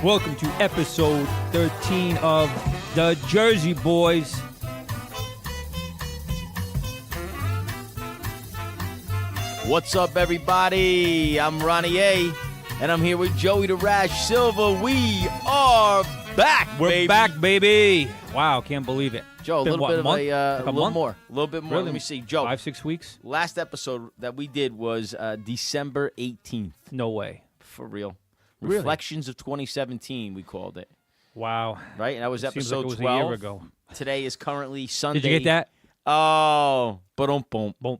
Welcome to episode 13 of the Jersey Boys. What's up, everybody? I'm Ronnie A, and I'm here with Joey the Rash Silva. We are back, We're back, baby. Wow, can't believe it. Joe, a little bit of a little month? more. A little bit more. Really? Let me see. Joe, 5-6 weeks? last episode that we did was December 18th. No way. For real. Really? Reflections of 2017, we called it. Wow. Right? And that was Seems episode like it was 12. a year ago. Today is currently Sunday. Did you get that? Oh, boom. Boom.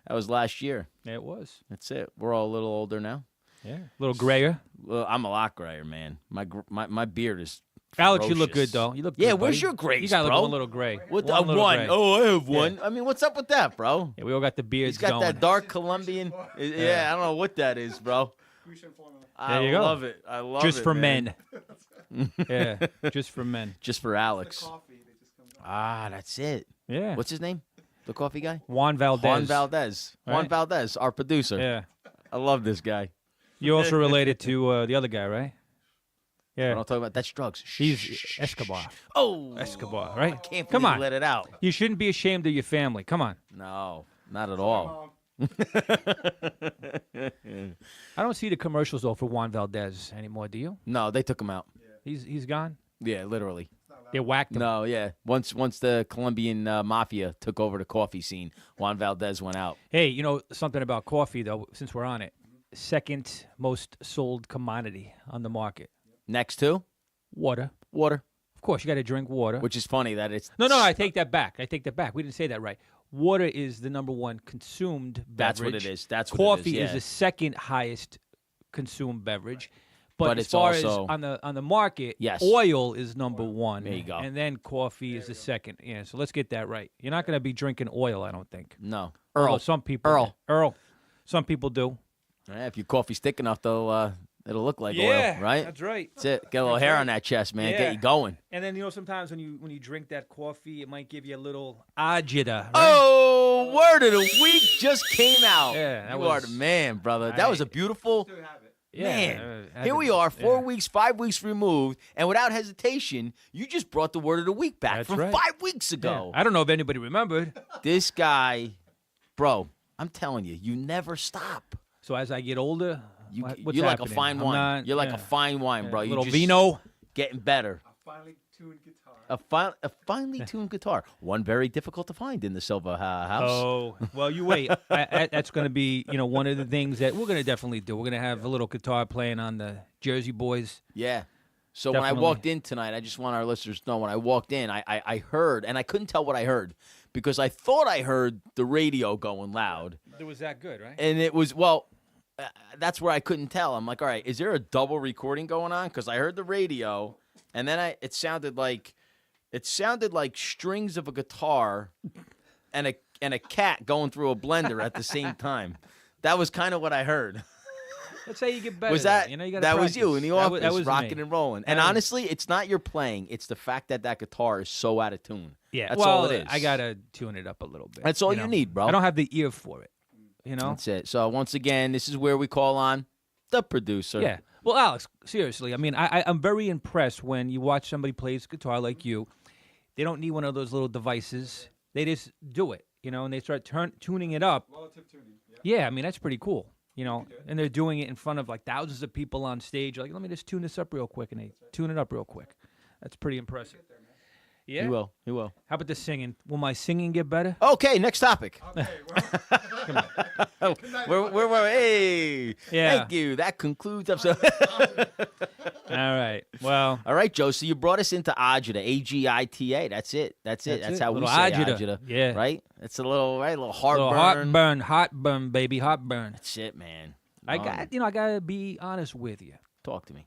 That was last year. Yeah, it was. That's it. We're all a little older now. Yeah. A little grayer. Well, I'm a lot grayer, man. My beard is Alex, you look ferocious. good, though. You look Yeah, good, where's buddy. your grace, You got bro? a little gray. What One little one? gray. Oh, I have one. I mean, what's up with that, bro? Yeah, we all got the beards He's got going. that dark Colombian. Yeah, I don't know what that is, bro. There you go. I love it. I love Just it, for man. men. Yeah, just for men. Just for Alex. That's it. Yeah. What's his name? The coffee guy? Juan Valdez. Juan Valdez. Juan Right. Valdez, our producer. Yeah. I love this guy. You're also related to the other guy, right? I Yeah. don't talk about that's drugs. He's Escobar. Oh, Escobar, right? I can't Come believe on. you let it out. You shouldn't be ashamed of your family. Come on. No, not at all. I don't see the commercials though for Juan Valdez anymore. Do you? No, they took him out. He's gone. Yeah, literally. They whacked him. No, yeah. Once the Colombian mafia took over the coffee scene, Juan Valdez went out. Hey, you know something about coffee though? Since we're on it, second most sold commodity on the market. Next to Water. water, Of course, you got to drink water. which is funny that it's No, I take that back. We didn't say that right. Water is the number one consumed beverage. That's what it is. That's what Coffee it is. is Yeah. the second highest consumed beverage. But as it's far also- as on the market, Yes. oil is number one. There you go. And then coffee is the second. Yeah, so let's get that right. You're not going to be drinking oil, I don't think. No, Although Earl. some people Earl. Some people do. Yeah, if your coffee's thick enough, it'll look like oil, right? That's right. That's it. Get a little hair on that chest, man. Yeah. Get you going. And then sometimes when you drink that coffee, it might give you a little AGITA. Right? Oh, word of the week just came out. Yeah, that you are was- the man, brother. That was a beautiful. Yeah, Man, I had here to- we are, 5 yeah. weeks removed, and without hesitation, you just brought the word of the week back That's from right. 5 weeks Yeah. ago. I don't know if anybody remembered. This guy, bro, I'm telling you, you never stop. So as I get older, You, what's you're like happening? a fine I'm wine. not- You're like yeah. a fine wine, bro. A You little just vino. getting better. Finely tuned guitar. A finely tuned guitar. One very difficult to find in the Silva house. Oh, well, you wait. That's going to be, one of the things that we're going to definitely do. We're going to have a little guitar playing on the Jersey Boys. Yeah. So when I Definitely. walked in tonight, I just want our listeners to know, when I walked in, I heard, and I couldn't tell what I heard because I thought I heard the radio going loud. It was that good, right? And it was, that's where I couldn't tell. I'm like, all right, is there a double recording going on? Because I heard the radio, and then it sounded like strings of a guitar and a cat going through a blender at the same time. That was kind of what I heard. Let's say you get better. Was that you gotta that was practice. you in the That office that was rocking me. and rolling? And That was- honestly, it's not your playing; it's the fact that guitar is so out of tune. Yeah, that's well, all it is. I got to tune it up a little bit. That's all you know? need, bro. I don't have the ear for it, That's it. So once again, this is where we call on the producer. Yeah. Well, Alex, seriously, I mean, I'm very impressed when you watch somebody plays guitar like you. They don't need one of those little devices. They just do it, and they start tuning it up. Relative tuning. Yeah. Yeah, I mean, that's pretty cool, and they're doing it in front of like thousands of people on stage. Like, let me just tune this up real quick, and they tune it up real quick. That's pretty impressive. Yeah. He will. He will. How about the singing? Will my singing get better? Okay, next topic. Okay, well, Hey, Yeah. thank you. That concludes episode. All right. Well, All right, Joe. So you brought us into AGITA, AGITA. That's it. That's it. That's how we Little say AGITA. AGITA. Yeah. Right. It's a little little heartburn. hot burn, baby, hot burn. That's it, man. I gotta be honest with you. Talk to me.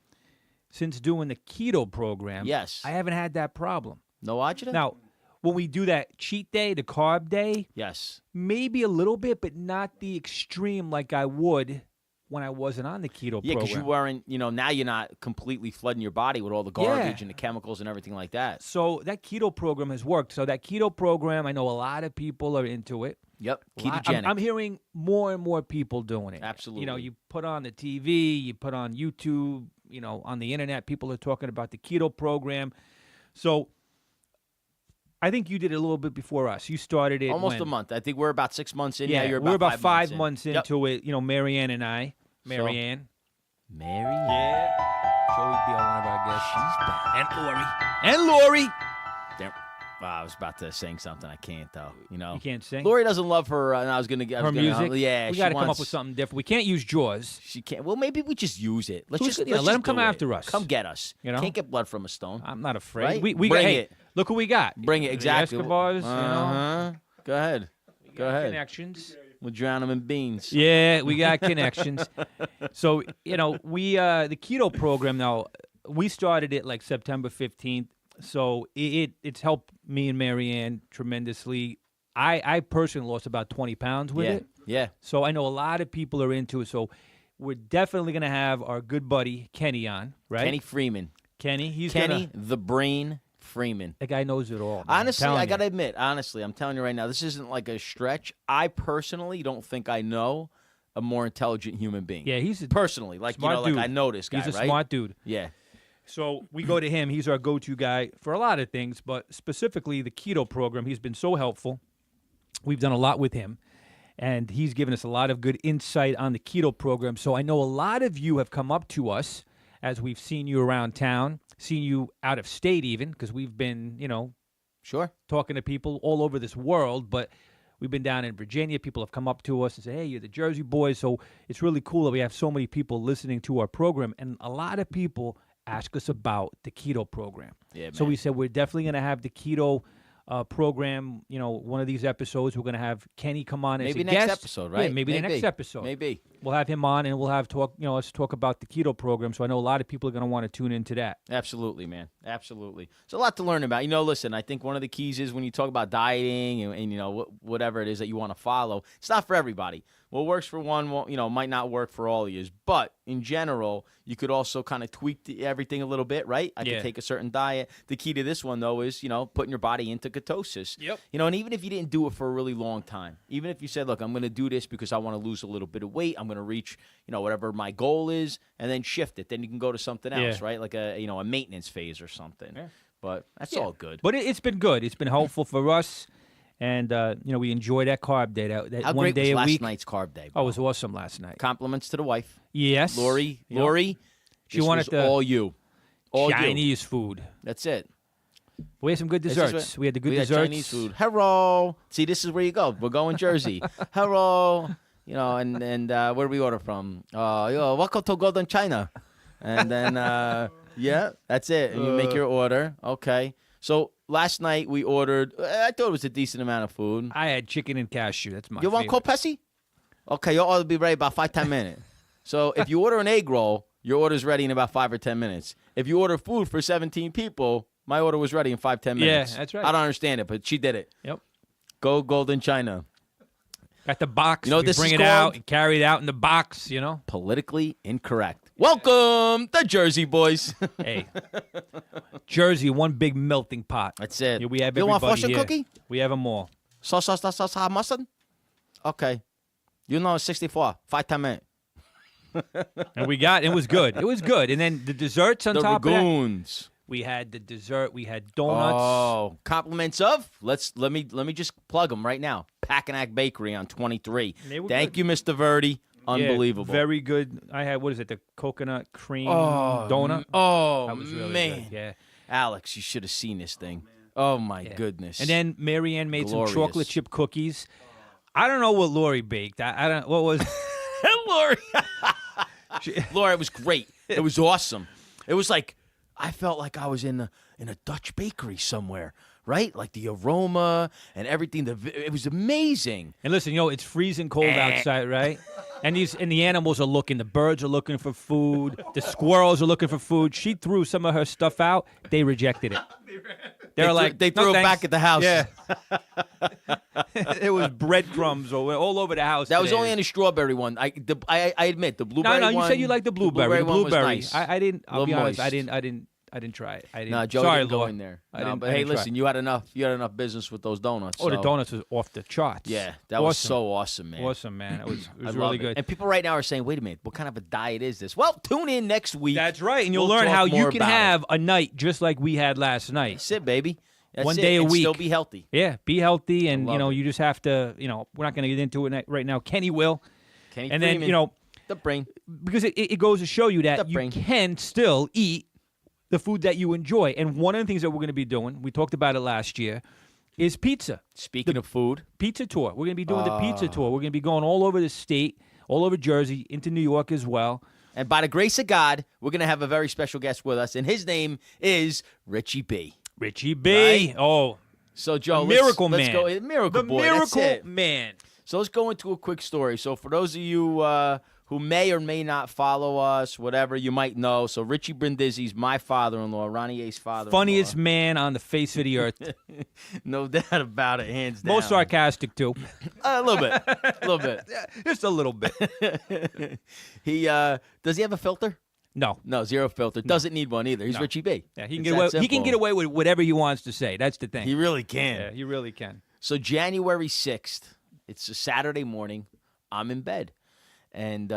Since doing the keto program, Yes. I haven't had that problem. No AGITA? Now, when we do that cheat day, the carb day, Yes. maybe a little bit, but not the extreme like I would when I wasn't on the keto Yeah, because program. you weren't, now you're not completely flooding your body with all the garbage Yeah. and the chemicals and everything like that. So that keto program has worked. So that keto program, I know a lot of people are into it. Yep. A lot- Ketogenic. I'm hearing more and more people doing it. Absolutely. You put on the TV, you put on YouTube, on the internet. People are talking about the keto program. So I think you did it a little bit before us. You started it Almost when? a month. I think we're about 6 months in. Yeah, You're we're about 5 in. months Yep. into it. Marianne and I. Marianne. Mary. Yeah. She'll always be one of our guests. She's back. And Lori. Damn. Wow, I was about to sing something. I can't though. You can't sing? Lori doesn't love her. And I was gonna. Her music? Yeah. We got got to come up with something different. We can't use Jaws. She can't. Well, maybe we just use it. Let's Who's just gonna- let's let just him come do it. after us. Come get us. Can't get blood from a stone. I'm not afraid. Right? We Bring got, hey, it. look who we got. Bring it exactly. The Escobars, Go ahead. Go ahead. Connections. We'll drown them in beans. Yeah, we got connections. So, we the keto program now, we started it like September 15th. So it's helped me and Marianne tremendously. I personally lost about 20 pounds with it. Yeah. So I know a lot of people are into it. So we're definitely going to have our good buddy Kenny on, right? Kenny Freeman. Kenny, Kenny the Brain Freeman. that guy knows it all. man. Honestly, I'm telling I you. got to admit, I'm telling you right now, this isn't like a stretch. I personally don't think I know a more intelligent human being. Yeah, he's a Personally, like, smart dude. like I know this guy, He's a right? smart dude. Yeah. So we go to him. He's our go-to guy for a lot of things, but specifically the keto program. He's been so helpful. We've done a lot with him, and he's given us a lot of good insight on the keto program. So I know a lot of you have come up to us as we've seen you around town, seen you out of state even, because we've been, Sure. talking to people all over this world, but we've been down in Virginia. People have come up to us and say, hey, you're the Jersey boys. So it's really cool that we have so many people listening to our program, and a lot of people ask us about the keto program. Yeah, So man. we said we're definitely going to have the keto program. One of these episodes, we're going to have Kenny come on as Maybe a next guest. episode, Yeah, right? maybe the next episode. Maybe. We'll have him on, and we'll have us talk about the keto program. So I know a lot of people are going to want to tune into that. Absolutely, man. Absolutely. It's a lot to learn about. Listen, I think one of the keys is when you talk about dieting and whatever it is that you want to follow, it's not for everybody. What works for one, might not work for all of you. But in general, you could also kind of tweak everything a little bit, right? I Yeah. could take a certain diet. The key to this one, though, is, putting your body into ketosis. Yep. And even if you didn't do it for a really long time, even if you said, look, I'm going to do this because I want to lose a little bit of weight, I'm going to reach, whatever my goal is, and then shift it. Then you can go to something else, Yeah. right? Like a maintenance phase or something. Yeah. But that's Yeah. all good. But it's been good. It's been helpful for us. And, we enjoy that carb day, that How one great day was a last week. night's carb day? Oh, it was awesome last night. Compliments to the wife, Yes. Lori. Yep. Lori, She this wanted was the all you. All you. Chinese food. That's it. We had some good This is desserts. what- We had the good we desserts. had Chinese food. Hello. See, this is where you go. We're going Jersey. Hello. And where do we order from? Welcome to Golden China. And then, yeah, that's it. And you make your order. Okay. So last night we ordered, I thought it was a decent amount of food. I had chicken and cashew. That's my You want favorite. cold Pepsi? Okay, your order will be ready about 5-10 minutes. So if you order an egg roll, your order's ready in about 5 or 10 minutes. If you order food for 17 people, my order was ready in 5-10 Yeah, minutes. that's right. I don't understand it, but she did it. Yep. Go Golden China. Got the box. You know what we this bring is it out called? and carry it out in the box, Politically incorrect. Welcome, the Jersey boys. Hey. Jersey, one big melting pot. That's it. Yeah, we have You want everybody fortune here. cookie? We have them all. Sauce, mustard? Okay. 64. 5-10 minutes. And it was good. It was good. And then the desserts on The top of that. Ragoons. We had the dessert. We had donuts. Oh, compliments of. Let me just plug them right now. Packanack Bakery on 23. They were Thank good. you, Mr. Verdi. Yeah, Unbelievable. very good. I had, what is it, the coconut cream donut? Oh, That was really man. good. Yeah. Alex, you should have seen this thing. Oh, my Yeah. goodness. And then Marianne made Glorious. some chocolate chip cookies. I don't know what Lori baked. I don't. What was? Lori. Laura, it was great. It was awesome. It was like, I felt like I was in a Dutch bakery somewhere, right? Like the aroma and everything. It was amazing. And listen, it's freezing cold outside, right? And the animals are looking. The birds are looking for food. The squirrels are looking for food. She threw some of her stuff out. They rejected it. They're like, they "No, threw it thanks." back at the house. Yeah. It was breadcrumbs all over the house. That was today. only in the strawberry one. I admit the blueberry No, one. you said you liked the blueberry. The one was blueberry. nice. I didn't. I'll Little be honest. moist. I I didn't try it. I didn't. No, Joey Sorry, didn't go Laura. in there. I No, didn't- but I hey, didn't try. listen, you had enough business with those donuts. Oh, the so- donuts was off the charts. Yeah, that was Awesome. so awesome, man. Awesome, man. It was I love really it. good. And people right now are saying, "Wait a minute, what kind of a diet is this?" Well, tune in next week. That's right, and you'll We'll learn talk how you more can about it. have a night just like we had last night. That's it, baby. That's One it, day a and week. Still be healthy. Yeah, be healthy, and love it. you just have to. We're not going to get into it right now. Kenny will, Kenny and Freeman, then the brain. because it goes to show you that The you brain. can still eat the food that you enjoy. And one of the things that we're going to be doing, we talked about it last year, is pizza. Speaking of food, Pizza tour. We're going to be doing the pizza tour. We're going to be going all over the state, all over Jersey, into New York as well. and by the grace of God, we're going to have a very special guest with us, and his name is Richie B. Richie B. Right? Oh, So, Joe, Miracle let's Man. go. Miracle the Boy. that's Miracle it. Man. So let's go into a quick story. So for those of you who may or may not follow us, whatever, you might know. So Richie Brindisi's my father-in-law, Ronnie A's father-in-law. Funniest man on the face of the earth. No doubt about it, hands down. Most sarcastic, too. A little bit. A little bit. Just a little bit. He does he have a filter? No. No, zero filter. Doesn't need one either. He's No. Richie B. Yeah, he can It's get that away. He simple. can get away with whatever he wants to say. That's the thing. He really can. Yeah, he really can. So January 6th, it's a Saturday morning. I'm in bed. And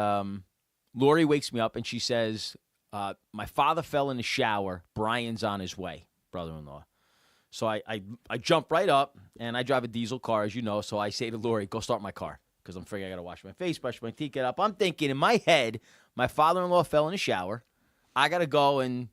Lori wakes me up and she says, my father fell in the shower. Brian's on his way, brother-in-law. So I jump right up, and I drive a diesel car, as you know. So I say to Lori, go start my car, because I'm figuring I got to wash my face, brush my teeth, get up. I'm thinking in my head, my father-in-law fell in the shower. I got to go and,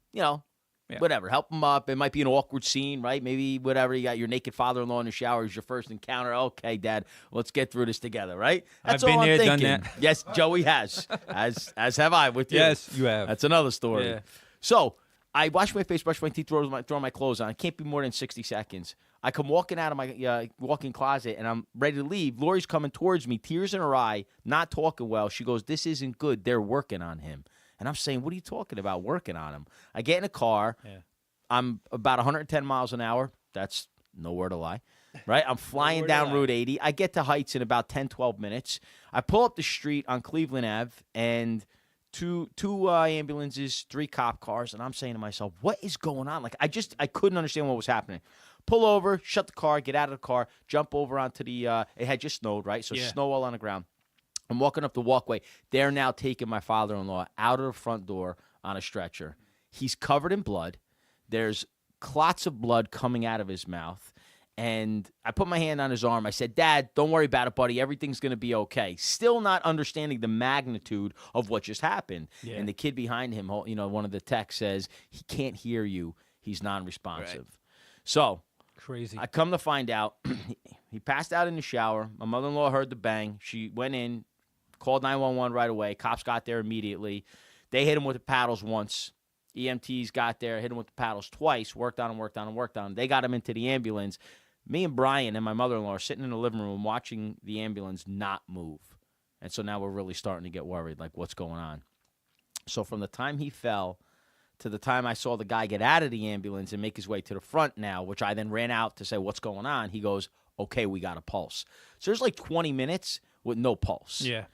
whatever, help him up. It might be an awkward scene, right? Maybe whatever. You got your naked father-in-law in the shower is your first encounter. Okay, Dad, let's get through this together, right? That's I've been all I'm there, done thinking. that. Yes, Joey has, as have I with you. Yes, you have. That's another story. Yeah. So I wash my face, brush my teeth, throw my clothes on. It can't be more than 60 seconds. I come walking out of my walk-in closet, and I'm ready to leave. Lori's coming towards me, tears in her eye, not talking well. She goes, this isn't good. They're working on him. And I'm saying, what are you talking about, working on him? I get in a car. Yeah. I'm about 110 miles an hour. That's no word to lie, right? I'm flying word to down lie. Route 80. I get to Heights in about 10, 12 minutes. I pull up the street on Cleveland Ave, and two ambulances, 3 cop cars, and I'm saying to myself, what is going on? Like, I couldn't understand what was happening. Pull over, shut the car, get out of the car, jump over onto the it had just snowed, right? So Yeah. snow all on the ground. I'm walking up the walkway. They're now taking my father-in-law out of the front door on a stretcher. He's covered in blood. There's clots of blood coming out of his mouth. And I put my hand on his arm. I said, Dad, don't worry about it, buddy. Everything's going to be okay. Still not understanding the magnitude of what just happened. Yeah. And the kid behind him, one of the techs says, he can't hear you. He's non-responsive. Right. So Crazy. I come to find out, he passed out in the shower. My mother-in-law heard the bang. She went in, called 911 right away. Cops got there immediately. They hit him with the paddles once. EMTs got there, hit him with the paddles twice, worked on him. They got him into the ambulance. Me and Brian and my mother-in-law are sitting in the living room watching the ambulance not move. And so now we're really starting to get worried, like, what's going on? So from the time he fell to the time I saw the guy get out of the ambulance and make his way to the front now, which I then ran out to say, what's going on? He goes, okay, we got a pulse. So there's like 20 minutes with no pulse. Yeah.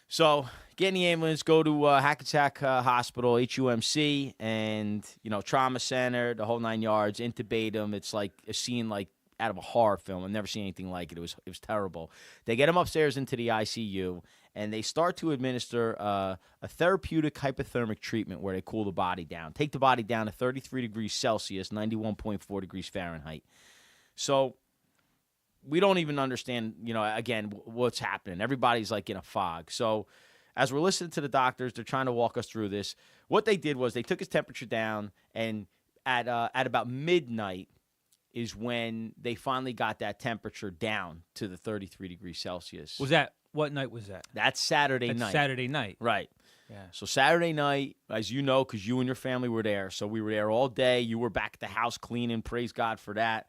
So get in the ambulance, go to Hackensack Hospital, HUMC, and, trauma center, the whole 9 yards, intubate him. It's like a scene like out of a horror film. I've never seen anything like it. It was terrible. They get him upstairs into the ICU, and they start to administer a therapeutic hypothermic treatment where they cool the body down. Take the body down to 33 degrees Celsius, 91.4 degrees Fahrenheit. So we don't even understand, again, what's happening. Everybody's like in a fog. So as we're listening to the doctors, they're trying to walk us through this. What they did was they took his temperature down, and at about midnight is when they finally got that temperature down to the 33 degrees Celsius. What night was that? That's Saturday That's night. Saturday night. Right. Yeah. So Saturday night, as you know, because you and your family were there. So we were there all day. You were back at the house cleaning. Praise God for that.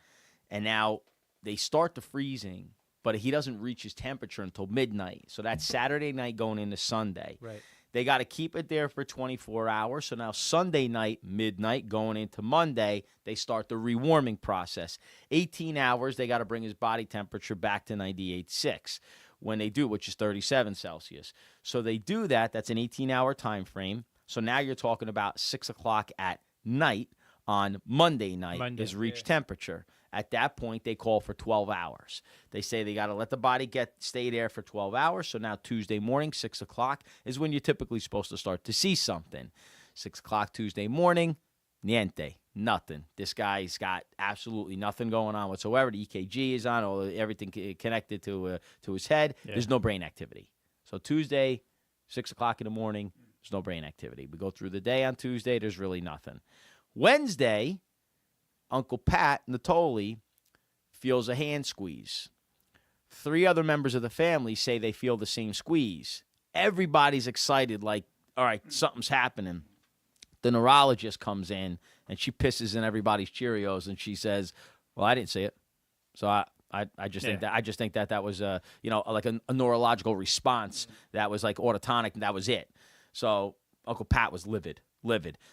And now they start the freezing, but he doesn't reach his temperature until midnight. So that's Saturday night going into Sunday. Right. They got to keep it there for 24 hours. So now Sunday night, midnight, going into Monday, they start the rewarming process. 18 hours, they got to bring his body temperature back to 98.6 when they do, which is 37 Celsius. So they do that. That's an 18-hour time frame. So now you're talking about 6 o'clock at night on Monday night Monday, is reach temperature. At that point, they call for 12 hours. They say they got to let the body stay there for 12 hours. So now Tuesday morning, 6 o'clock, is when you're typically supposed to start to see something. 6 o'clock Tuesday morning, niente, nothing. This guy's got absolutely nothing going on whatsoever. The EKG is on, everything connected to his head. Yeah. There's no brain activity. So Tuesday, 6 o'clock in the morning, there's no brain activity. We go through the day on Tuesday, there's really nothing. Wednesday, Uncle Pat Natoli feels a hand squeeze. 3 other members of the family say they feel the same squeeze. Everybody's excited, like, all right, something's happening. The neurologist comes in, and she pisses in everybody's Cheerios, and she says, well, I didn't see it. So I just think that was like a neurological response that was like autotonic, and that was it. So Uncle Pat was livid.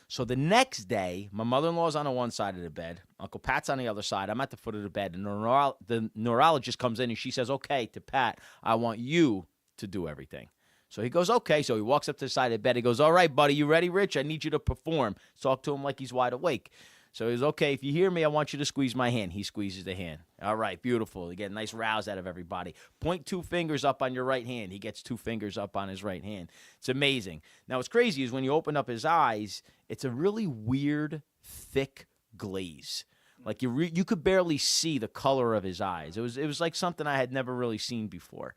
So the next day, my mother-in-law's on the one side of the bed. Uncle Pat's on the other side. I'm at the foot of the bed. And the neurologist comes in, and she says, okay, to Pat, I want you to do everything. So he goes, okay. So he walks up to the side of the bed. He goes, all right, buddy, you ready, Rich? I need you to perform. Talk to him like he's wide awake. So he's, okay, if you hear me, I want you to squeeze my hand. He squeezes the hand. All right, beautiful. You get a nice rouse out of everybody. Point 2 fingers up on your right hand. He gets 2 fingers up on his right hand. It's amazing. Now, what's crazy is when you open up his eyes, it's a really weird, thick glaze. Like you could barely see the color of his eyes. It was like something I had never really seen before.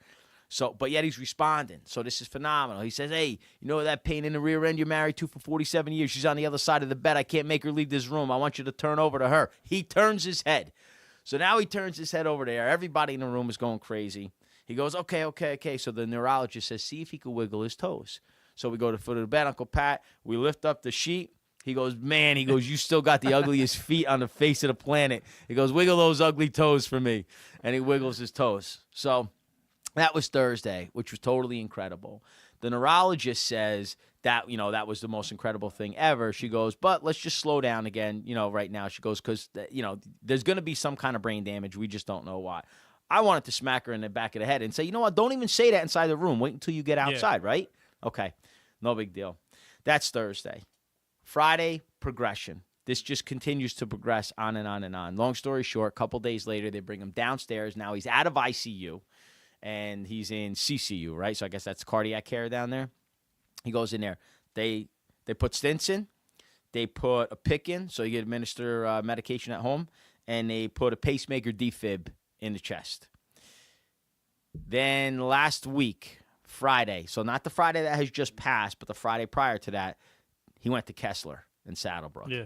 So, but yet he's responding. So this is phenomenal. He says, hey, you know that pain in the rear end you're married to for 47 years? She's on the other side of the bed. I can't make her leave this room. I want you to turn over to her. He turns his head. So now he turns his head over there. Everybody in the room is going crazy. He goes, okay. So the neurologist says, see if he can wiggle his toes. So we go to the foot of the bed, Uncle Pat. We lift up the sheet. He goes, man, you still got the ugliest feet on the face of the planet. He goes, wiggle those ugly toes for me. And he wiggles his toes. So that was Thursday, which was totally incredible. The neurologist says that, that was the most incredible thing ever. She goes, but let's just slow down again, right now. She goes, because, there's going to be some kind of brain damage. We just don't know why. I wanted to smack her in the back of the head and say, you know what, don't even say that inside the room. Wait until you get outside, right? Okay, no big deal. That's Thursday. Friday, progression. This just continues to progress on and on and on. Long story short, a couple days later, they bring him downstairs. Now he's out of ICU. And he's in CCU, right? So I guess that's cardiac care down there. He goes in there. They put stents in. They put a pick in, so you can administer medication at home. And they put a pacemaker defib in the chest. Then last week, Friday, so not the Friday that has just passed, but the Friday prior to that, he went to Kessler in Saddlebrook. Yeah.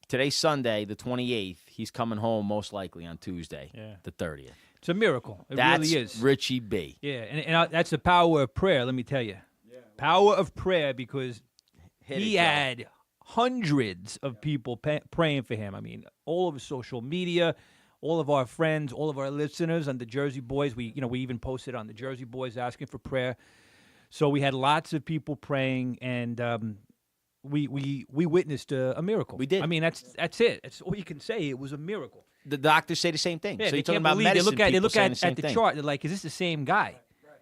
Today's Sunday, the 28th. He's coming home most likely on Tuesday, the 30th. It's a miracle. That's really is. Richie B. Yeah, and that's the power of prayer, let me tell you. Yeah. Power of prayer, because he had hundreds of people praying for him. I mean, all over social media, all of our friends, all of our listeners on the Jersey Boys. We even posted on the Jersey Boys asking for prayer. So we had lots of people praying, and we witnessed a miracle. We did. I mean, that's it. That's all you can say. It was a miracle. The doctors say the same thing. Yeah, so you're talking about medicine. They look at the the chart. They're like, "Is this the same guy?" Right.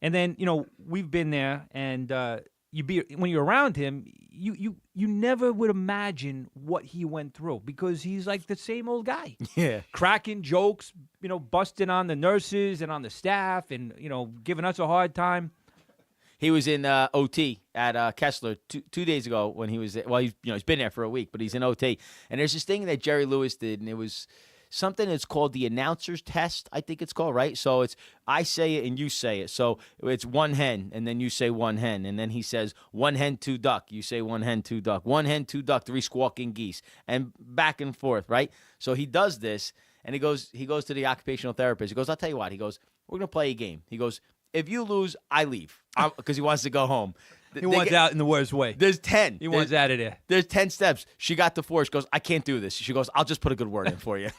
And then we've been there, and when you're around him, you never would imagine what he went through, because he's like the same old guy. Yeah, cracking jokes, busting on the nurses and on the staff, and giving us a hard time. He was in OT at Kessler 2 days ago when he was. Well, he's been there for a week, but he's in OT. And there's this thing that Jerry Lewis did, and it was something that's called the announcer's test. I think it's called, right? So it's I say it and you say it. So it's one hen, and then you say one hen, and then he says 1 hen, 2 duck. You say 1 hen, 2 duck. 1 hen, 2 duck. 3 squawking geese, and back and forth, right? So he does this, and he goes to the occupational therapist. He goes, I'll tell you what. He goes, we're gonna play a game. He goes, if you lose, I leave, because he wants to go home. He wants out in the worst way. There's 10. He wants out of there. There's 10 steps. She got to 4. She goes, I can't do this. She goes, I'll just put a good word in for you.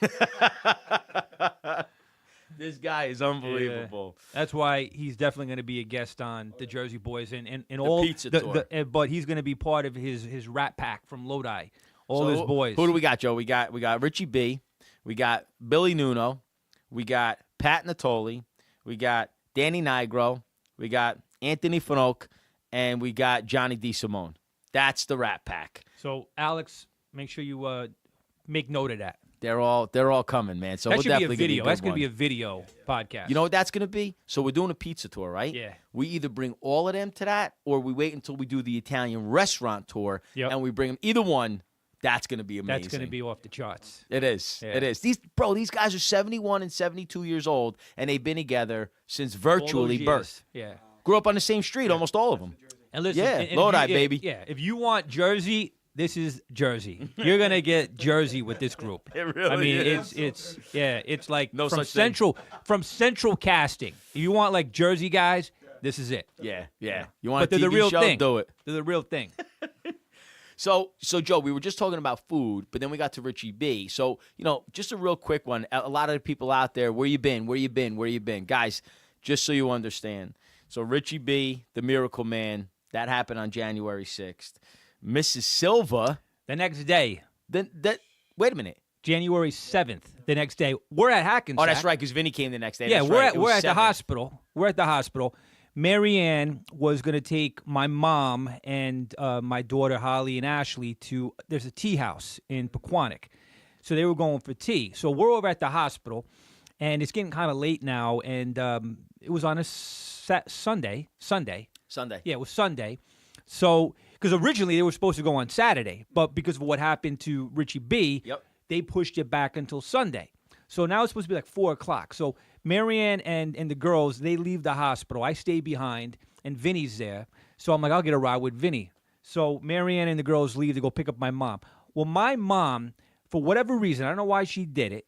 This guy is unbelievable. Yeah. That's why he's definitely going to be a guest on the Jersey Boys and all pizza tour. But he's going to be part of his Rat Pack from Lodi. All his boys. Who do we got, Joe? We got Richie B. We got Billy Nuno. We got Pat Natoli. We got Danny Nigro. We got Anthony Finoke. And we got Johnny DeSimone. That's the Rat Pack. So, Alex, make sure you make note of that. They're all coming, man. So That we'll should be a definitely video. That's That's going to be a video podcast. You know what that's going to be? So we're doing a pizza tour, right? Yeah. We either bring all of them to that, or we wait until we do the Italian restaurant tour, Yep. and we bring them. Either one, that's going to be amazing. That's going to be off the charts. It is. Yeah. It is. These guys are 71 and 72 years old, and they've been together since virtually All those birth. years. Yeah. Grew up on the same street, almost all of them. And listen, Yeah, and if Lodi, you- baby. Yeah, if you want Jersey, this is Jersey. You're gonna get Jersey with this group. It really I mean, is. it's like No from such thing. central casting. If you want like Jersey guys, this is it. Yeah. You want But they're a TV the real show? thing. Do it. They're the real thing. So Joe, we were just talking about food, but then we got to Richie B. So, just a real quick one. A lot of the people out there, where you been? Where you been? Where you been? Guys, just so you understand. So Richie B, the Miracle Man, that happened on January 6th. Mrs. Silva, The next day, wait a minute. January 7th, the next day, we're at Hackensack. Oh, that's right, because Vinny came the next day. Yeah, That's we're right. at It was we're at the 7th. hospital. We're at the hospital. Marianne was going to take my mom and my daughter Holly and Ashley to there's a tea house in Pequannock. So they were going for tea. So we're over at the hospital, and it's getting kind of late now. And it was on a Sunday. Sunday. Yeah, it was Sunday. So because originally they were supposed to go on Saturday, but because of what happened to Richie B, Yep. they pushed it back until Sunday. So now it's supposed to be like 4 o'clock. So Marianne and the girls, they leave the hospital. I stay behind, and Vinny's there. So I'm like, I'll get a ride with Vinny. So Marianne and the girls leave to go pick up my mom. Well, my mom, for whatever reason, I don't know why she did it,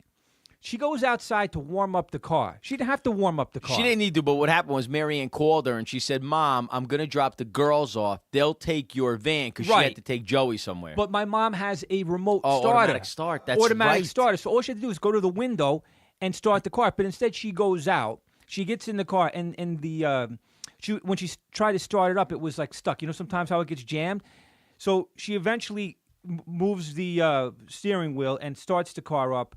she goes outside to warm up the car. She didn't have to warm up the car. She didn't need to, but what happened was Marianne called her and she said, Mom, I'm going to drop the girls off. They'll take your van because she Right. had to take Joey somewhere. But my mom has a remote Oh, starter. automatic start. That's automatic right. starter. So all she had to do is go to the window and start the car. But instead, she goes out. She gets in the car, and when she tried to start it up, it was like stuck. You know, sometimes how it gets jammed. So she eventually moves the steering wheel and starts the car up.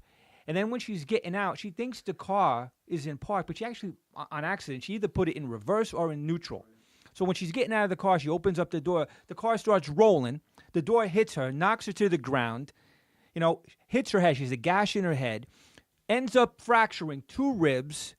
And then when she's getting out, she thinks the car is in park, but she actually, on accident, she either put it in reverse or in neutral. So when she's getting out of the car, she opens up the door. The car starts rolling. The door hits her, knocks her to the ground, hits her head. She has a gash in her head, ends up fracturing 2 ribs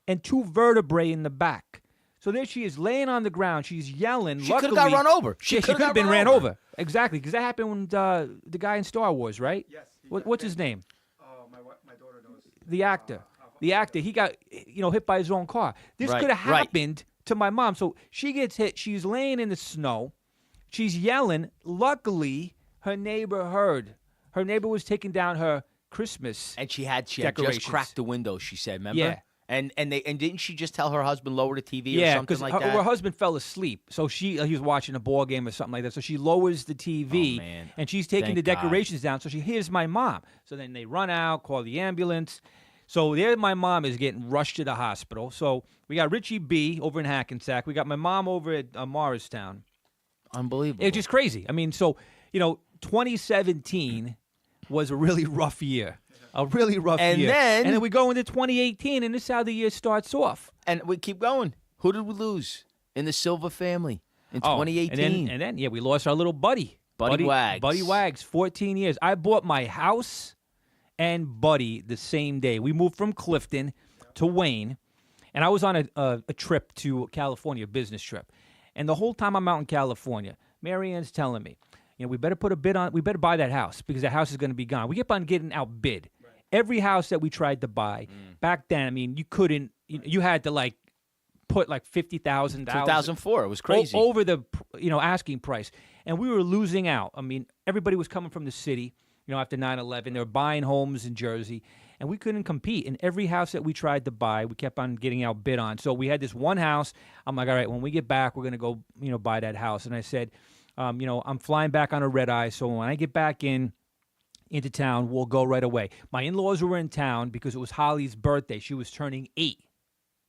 and 2 vertebrae in the back. So there she is laying on the ground. She's yelling. She could have got run over. She could have been ran over. Exactly, because that happened when the guy in Star Wars, right? Yes. What's his name? Oh, my daughter knows. The actor. The actor. He got hit by his own car. This Right, could have right. happened to my mom. So she gets hit. She's laying in the snow. She's yelling. Luckily, her neighbor heard. Her neighbor was taking down her Christmas. And she had just Decorations. cracked the window, she said, remember? Yeah. And didn't she just tell her husband lower the TV or Yeah, something because like her, that? her husband fell asleep, so he was watching a ball game or something like that. So she lowers the TV, Oh, man. and she's taking Thank the God. decorations down. So she hears my mom. So then they run out, call the ambulance. So there, my mom is getting rushed to the hospital. So we got Richie B over in Hackensack. We got my mom over at Morristown. Unbelievable. It's just crazy. I mean, so 2017 was a really rough year. A really rough And year. then- And then we go into 2018, and this is how the year starts off. And we keep going. Who did we lose in the Silva family in Oh, 2018? And then, we lost our little buddy. BuddyWags. BuddyWags, 14 years. I bought my house and Buddy the same day. We moved from Clifton to Wayne, and I was on a trip to California, a business trip. And the whole time I'm out in California, Marianne's telling me, we better put a bid on, we better buy that house because that house is going to be gone. We kept on getting outbid. Right. Every house that we tried to buy, back then, I mean, you couldn't, you had to put $50,000. 2004. It was crazy. Over the asking price, and we were losing out. I mean, everybody was coming from the city, after 9/11. They were buying homes in Jersey, and we couldn't compete. And every house that we tried to buy, we kept on getting outbid on. So we had this one house. I'm like, all right, when we get back, we're gonna go, buy that house. And I said, I'm flying back on a red eye, so when I get back into town, we'll go right away. My in-laws were in town because it was Holly's birthday. She was turning 8.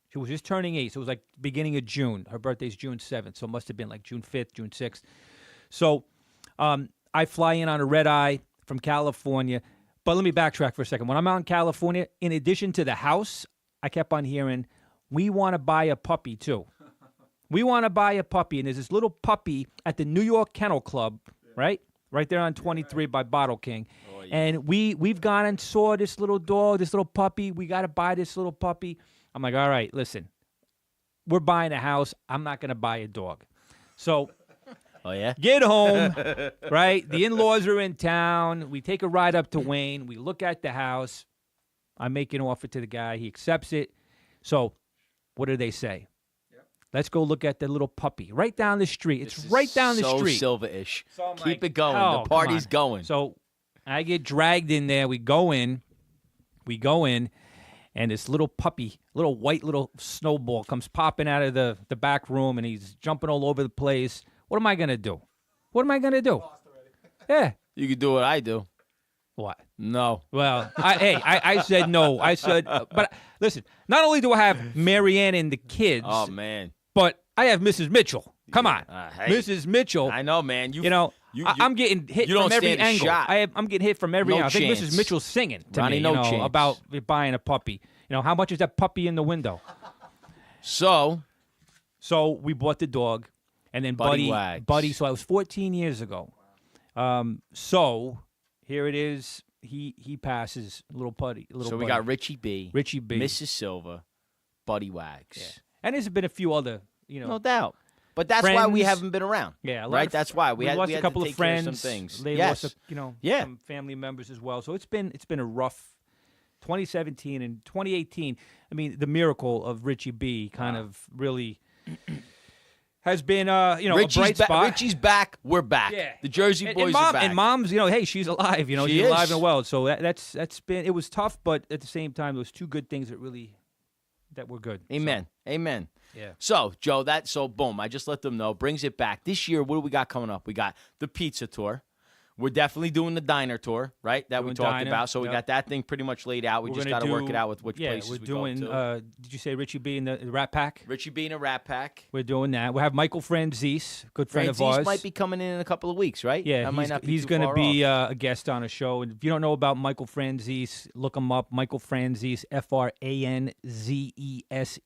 She was just turning 8, so it was like beginning of June. Her birthday's June 7th, so it must have been like June 5th, June 6th. So I fly in on a red eye from California. But let me backtrack for a second. When I'm out in California, in addition to the house, I kept on hearing, we want to buy a puppy too. We want to buy a puppy, and there's this little puppy at the New York Kennel Club, right there on 23 by Bottle King. Oh, yeah. And we've gone and saw this little dog, this little puppy. We got to buy this little puppy. I'm like, all right, listen, we're buying a house. I'm not going to buy a dog. So Oh, yeah? get home, right? The in-laws are in town. We take a ride up to Wayne. We look at the house. I make an offer to the guy. He accepts it. So what do they say? Let's go look at the little puppy right down the street. It's right down the street. So Silva-ish. So I'm Keep like, it going. oh, The party's come on. going. So I get dragged in there. We go in, and this little puppy, little white little snowball comes popping out of the back room, and he's jumping all over the place. What am I going to do? What am I going to do? Yeah. You can do what I do. What? No. Well, I said no. I said, but listen, not only do I have Marianne and the kids, Oh, man. but I have Mrs. Mitchell. Come on. Hey. Mrs. Mitchell. I know, man. I'm getting hit you don't from every stand a angle. shot. I'm getting hit from every No angle. I think chance. Mrs. Mitchell's singing to Ronnie, me, no chance. about buying a puppy. How much is that puppy in the window? So We bought the dog, and then BuddyWags. Buddy. So I was 14 years ago. So here it is. He passes, little buddy. So we got Richie B. Mrs. Silva, BuddyWags. Yeah. And there's been a few other, No doubt. But that's why we friends. haven't been around. Yeah, a lot right. of- That's why we had lost we a had couple to of take care of friends. some things. They Yes. lost, Yeah. some family members as well. So it's been a rough 2017 and 2018. I mean, the miracle of Richie B kind of really has been a bright spot. Richie's back. We're back. Yeah. The Jersey And- boys and are back. And mom's, hey, she's alive. She She's is. alive and well. So that's been. It was tough, but at the same time, there was two good things that were good. Amen. Amen. Yeah. So, Joe, boom, I just let them know. Brings it back. This year, what do we got coming up? We got the pizza tour. We're definitely doing the diner tour, right? That we Doing talked diner, about. So we yep. got that thing pretty much laid out. We We're just gonna got to work do- it out with which yeah, places we're we doing. go to. Did you say Richie B in the Rat Pack? Richie B in a Rat Pack. We're doing that. We have Michael Franzese, good friend of Franzese ours. might be coming in a couple of weeks, right? Yeah, that might not be he's too going to far be off. a guest on a show. And if you don't know about Michael Franzese, look him up. Michael Franzese,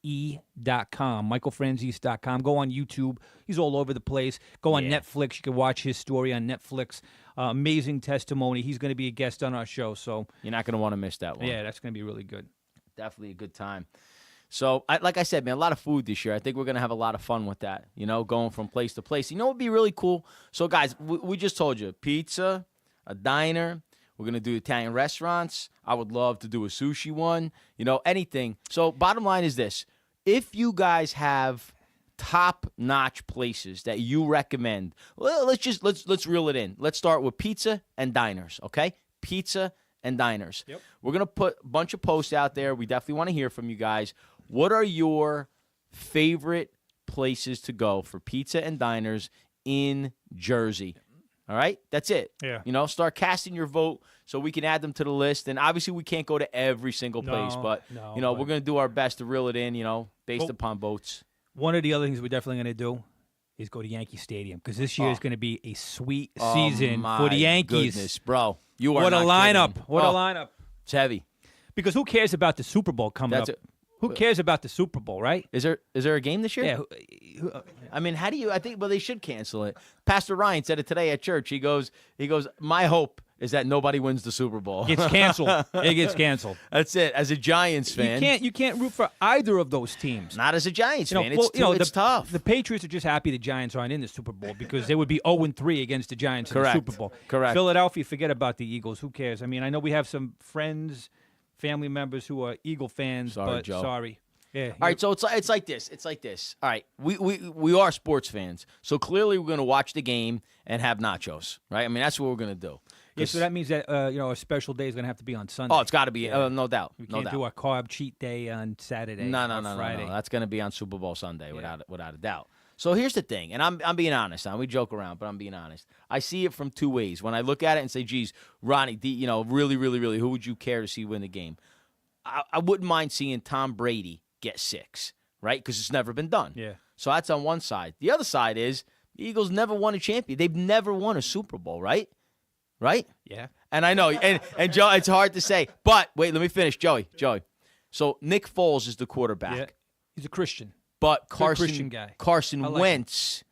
FRANZESE.com. MichaelFranzese.com. Go on YouTube. He's all over the place. Go on Yeah. Netflix. You can watch his story on Netflix. Amazing testimony. He's going to be a guest on our show. So, You're not going to want to miss that one. yeah, that's going to be really good. Definitely a good time. So, like I said, man, a lot of food this year. I think we're going to have a lot of fun with that, going from place to place. You know what would be really cool? So, guys, we just told you, pizza, a diner. We're going to do Italian restaurants. I would love to do a sushi one, anything. So, bottom line is this. If you guys have top-notch places that you recommend, well, let's reel it in. Let's start with pizza and diners, okay? Pizza and diners. Yep. We're going to put a bunch of posts out there. We definitely want to hear from you guys. What are your favorite places to go for pizza and diners in Jersey? All right? That's it. Yeah. Start casting your vote so we can add them to the list. And obviously we can't go to every single place, but we're going to do our best to reel it in, based upon votes. One of the other things we're definitely going to do is go to Yankee Stadium because this year is going to be a sweet season for the Yankees. Goodness, bro. You are What a not lineup. kidding. What a lineup. It's heavy. Because who cares about the Super Bowl coming That's up? it. Who cares about the Super Bowl, right? Is there a game this year? Yeah. I mean, how do you? I think, well, they should cancel it. Pastor Ryan said it today at church. He goes. My hope is that nobody wins the Super Bowl. Gets canceled. It gets canceled. That's it. As a Giants fan, You can't root for either of those teams. not as a Giants fan. It's Tough. The Patriots are just happy the Giants aren't in the Super Bowl because they would be 0-3 against the Giants in the Correct. Super Bowl. Correct. Philadelphia, forget about the Eagles. Who cares? I mean, I know we have some friends, family members who are Eagle fans, Sorry, but Joe. sorry. Yeah. All right, so it's like this. It's like this. All right, we are sports fans, so clearly we're going to watch the game and have nachos, right? I mean, that's what we're going to do. Yeah, so that means that a special day is going to have to be on Sunday. Oh, it's got to be, no doubt. We No can't doubt. do a carb cheat day on Saturday. No, or Friday. no. That's going to be on Super Bowl Sunday, without a doubt. So here's the thing, and I'm being honest. Now we joke around, but I'm being honest. I see it from two ways. When I look at it and say, "Geez, Ronnie, really, really, really, who would you care to see win the game?" I wouldn't mind seeing Tom Brady get 6, right? Because it's never been done. Yeah. So that's on one side. The other side is the Eagles never won a champion. They've never won a Super Bowl, right? Right? Yeah. And I know, and Joe, it's hard to say. But wait, let me finish, Joey. So Nick Foles is the quarterback. Yeah. He's a Christian. But Christian guy. Carson I like him. Wentz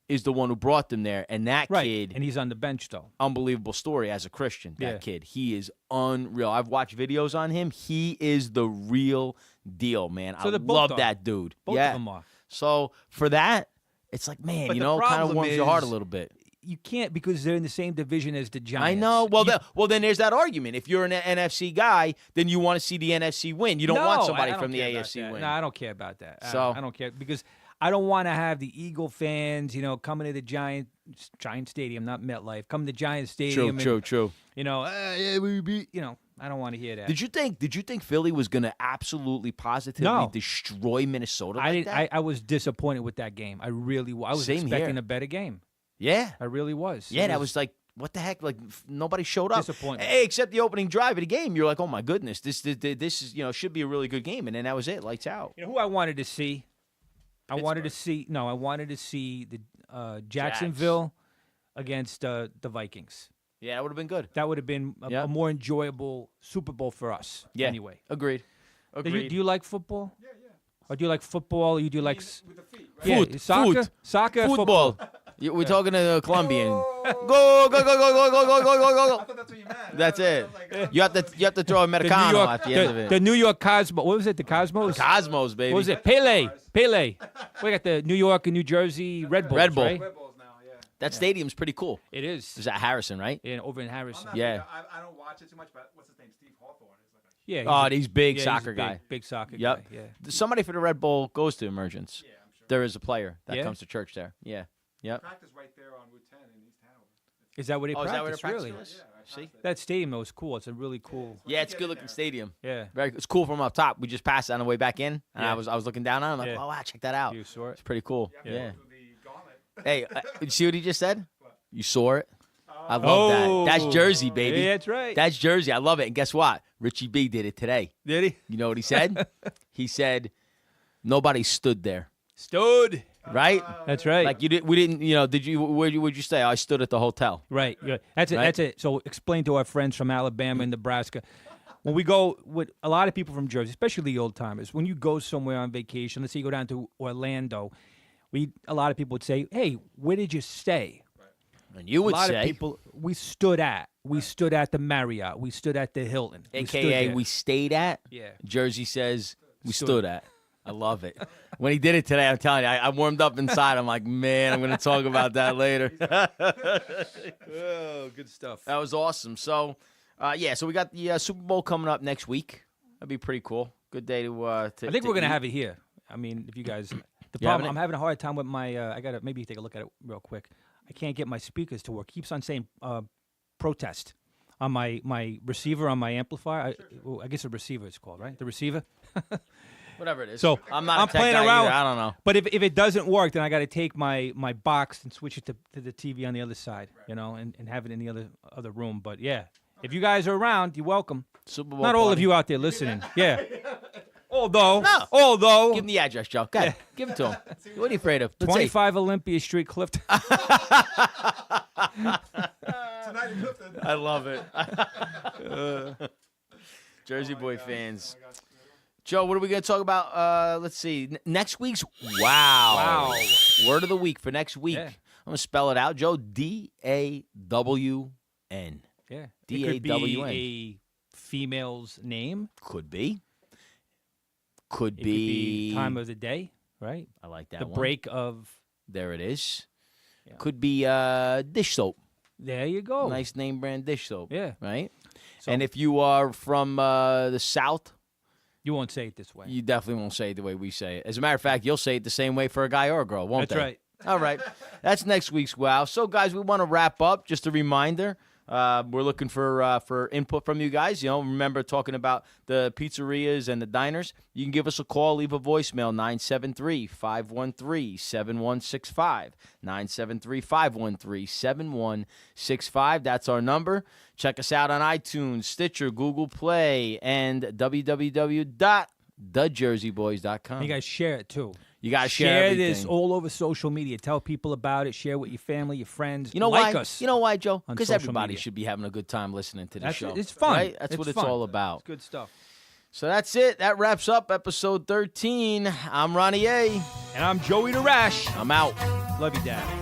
is the one who brought them there, and that Right. kid, And he's on the bench though. unbelievable story as a Christian. That Yeah. kid, he is unreal. I've watched videos on him. He is the real deal, man. So I they're both love are. that dude. Both yeah. of them are. So for that, it's like, man, But you the know, kind of problem warms your heart a is- little bit. You can't because they're in the same division as the Giants. I know. Well, then there's that argument. If you're an NFC guy, then you want to see the NFC win. You don't want No, somebody I don't from the care about AFC that. win. No, I don't care about that. So- I don't care because I don't want to have the Eagle fans, coming to the Giant Stadium, not MetLife, come to Giant Stadium. True. And, yeah, we beat. I don't want to hear that. Did you think Philly was going to absolutely positively No. destroy Minnesota I like didn't. that? I was disappointed with that game. I really was. I was Same expecting here. a better game. Yeah. I really was. Yeah, It that was like, what the heck? Like, nobody showed up. Disappointment. Hey, except the opening drive of the game. You're like, oh, my goodness, this is, should be a really good game. And then that was it. Lights out. You know who I wanted to see? I wanted to see the Jacksonville against the Vikings. Yeah, that would have been good. That would have been Yeah. a more enjoyable Super Bowl for us. Yeah. Anyway, Agreed. do you like football? Yeah. Or do you like football? Or you do like With the feet, right? yeah, Foot, soccer, foot, soccer, Football. We're talking to a Colombian. Go. I thought that's what you meant. That's it. Like, You have to throw a The New Americano York, at the end of it. the New York Cosmos. What was it? The Cosmos. Cosmos, baby. What was it? Pele. We got the New York and New Jersey Red Bulls. Red Bull. Right? Red Bulls now, yeah. That stadium's pretty cool. It is. Is that Harrison, right? Yeah, over in Harrison. I'm not Yeah. big- I don't watch it too much, but what's his name? Steve Hawthorne is like a Yeah. Oh, a- he's big yeah, soccer a guy. Big soccer Yep. guy. Yeah. Somebody for the Red Bull goes to Emergence. Yeah, I'm sure. There is a player that Yeah? comes to church there. Yeah. Yep. Practice right there on Route 10 in East Hanover. Is that where they Oh, is practice? that where the practice really? is? Yeah, I See? passed it. That stadium though is cool. It's a really cool. Yeah, it's a good looking stadium. Yeah. It's cool from up top. We just passed it on the way back in, and Yeah. I was looking down on it. I'm like, Yeah. oh wow, check that out. You saw it. It's pretty cool. You have to Yeah. go through the gauntlet. Hey, you see what he just said? What? You saw it. I love Oh. that. That's Jersey, baby. Yeah, that's right. That's Jersey. I love it. And guess what? Richie B did it today. Did he? You know what he said? He said, nobody stood there. Stood. Right? That's right. Like we didn't, did you, would you say? I stood at the hotel. Right. Yeah. That's it. Right? That's it. So explain to our friends from Alabama and Nebraska. When we go with a lot of people from Jersey, especially the old timers, when you go somewhere on vacation, let's say you go down to Orlando, a lot of people would say, "Hey, where did you stay?" And you would a lot say, of people we stood at the Marriott, we stood at the Hilton, AKA we stayed at. Yeah. Jersey says we Stood. stood at. I love it. When he did it today, I'm telling you, I warmed up inside. I'm like, man, I'm going to talk about that later. Oh, good stuff. That was awesome. So, so we got the Super Bowl coming up next week. That'd be pretty cool. Good day to I think we're gonna have it here. I mean, if you guys, the You problem having it? I'm having a hard time with my. I gotta maybe take a look at it real quick. I can't get my speakers to work. Keeps on saying protest on my receiver on my amplifier. I guess a receiver is called, right? The receiver. Whatever it is. So I'm not I'm a tech playing guy around. either. I don't know. But if it doesn't work, then I got to take my box and switch it to the TV on the other side, and have it in the other room. But yeah, if you guys are around, you're welcome. Super Bowl Not all of party. you out there listening. Yeah. Although, Give him the address, Joe. Go ahead. Give it to him. What are you afraid of? Let's see. 25 Olympia Street, Clifton. Tonight in Clifton. I love it. Jersey boy fans. Joe, what are we going to talk about? Let's see. Next week's wow. Word of the week for next week. Yeah. I'm going to spell it out, Joe. DAWN. Yeah. DAWN. It could be a female's name. Could be. It could be time of the day, right? I like that The one. break of. There it is. Yeah. Could be dish soap. There you go. Nice name brand dish soap. Yeah. Right? So- And if you are from the South, You won't say it this way. you definitely won't say it the way we say it. As a matter of fact, you'll say it the same way for a guy or a girl, won't That's they? right. All right. That's next week's Wow. So, guys, we want to wrap up. Just a reminder, we're looking for input from you guys. Remember talking about the pizzerias and the diners. You can give us a call, leave a voicemail, 973-513-7165. 973-513-7165. That's our number. Check us out on iTunes, Stitcher, Google Play, and www.thejerseyboys.com. You guys share it too. You got to share this everything. all over social media. Tell people about it. Share with your family, your friends. You know like why? us. You know why, Joe? on Because social everybody media. should be having a good time listening to this show. It's fun. Right? That's what it's fun. all about. It's good stuff. So that's it. That wraps up episode 13. I'm Ronnie A. And I'm Joey the Rash. I'm out. Love you, Dad.